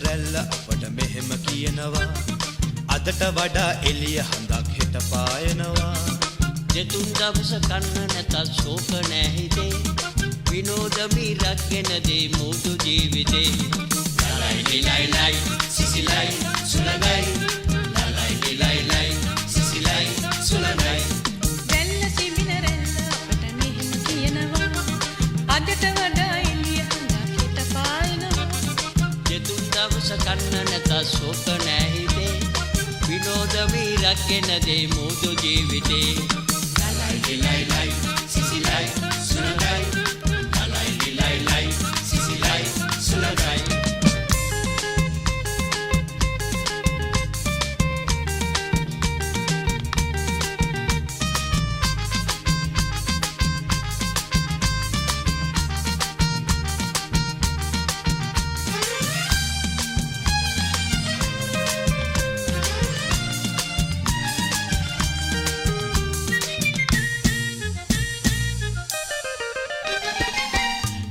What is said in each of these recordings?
රැල්ල අපට මෙහෙම කියනවා අදට වඩා එළිය හඳක් හෙට පායනවා දෙතුන් දවස කන්න නැතත් ශෝක නෑ හිතේ විනෝද මීරක් ගෙන දේ මුදු ජීවිතේ ලලයි ලයි සිසිලයි සුලගයි ලලයි ලයි සිසිලයි සුලගයි රැල්ල සිමින රැල්ල අපට මෙහෙම කියනවා අදට වඩා එළිය හඳක් හෙට පායනවා දෙතුන් දවස කන්න නැතත් ශෝක නෑ හිතේ විනෝද මීරක් ගෙන දේ මුදු ජීවිතේ ලයි සිසිලයි සුලගයි ලයි සිසිලයි සුලගයි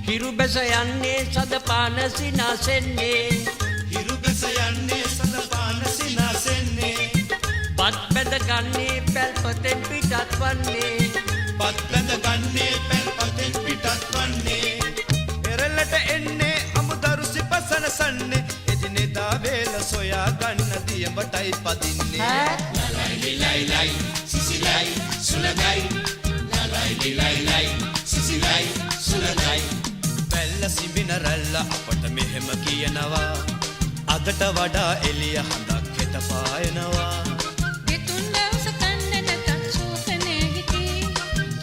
හිරු බැස යන්නේ සදපාන සිනාසෙන්නේ හිරු බැස යන්නේ සදපාන සිනාසෙන්නේ පත් බැද ගන්නේ පැල්පතෙන් පිටත් වන්නේ පත් බැඳ ගන්නේ පැල්පතෙන් පිටත් වන්නේ පෙරළට එන්නේ අමුදරු සිපසන සන්නේ එදිනෙදා වේල සොයා ගන්න දියඹටයි පදින්නේ ලයි සිසිලයි සුලගයි ලයි සිසිලයි සුලගයි පැල්ල සිඹින රැල්ල අපට මෙහෙම කියනවා අදට වඩා එළිය හඳක් හෙට පායනවා දෙතුන් දවස කන්න නැතත් ශෝක නෑ හිතේ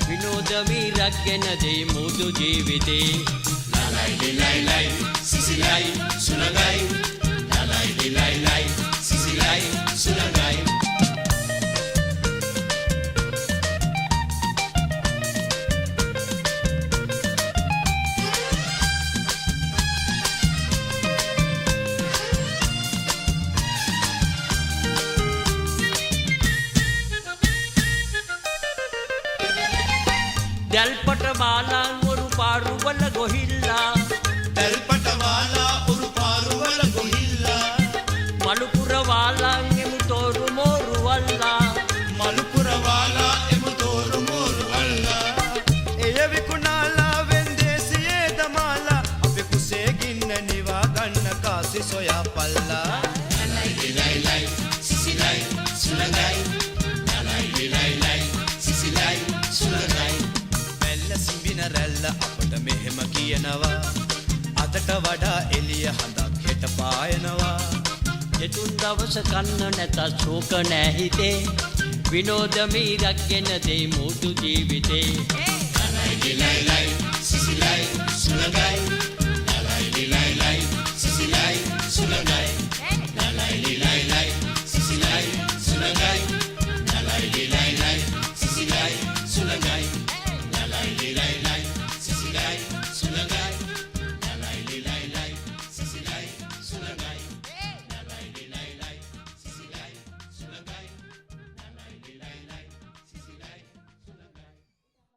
විනෝද මීරක් ගෙන දේ මුදු ජීවිතේ ලයි සිසිලයි සුලගයි ලයි සිසිලයි සුලගයි දැල්පට මාලා උරු පාරුවල ගොහිල්ලා දැල්පට වාලා උරු පාරුවල ගොහිල්ලා මලුපුර වාලා එමු තෝරු මෝරු වල්ලා මලුපුර වාලා එමු තෝරු මෝරු වල්ලා එය විකුණාලා වෙන්දේසියේ දමාලා අපි කුසේ ගින්න නිවා ගන්න කාසි සොයා පල්ලා ලයි සිසිලයි සුලගයි ලයි සිසිලයි සුලගයි පැල්ල සිඹින රැල්ල අපට මෙහෙම කියනවා අදට වඩා එළිය හඳක් හෙට පායනවා දෙතුන් දවස කන්න නැතත් ශෝක නෑ හිතේ විනෝද මීරක් ගෙන දේ මුදු ජීවිතේ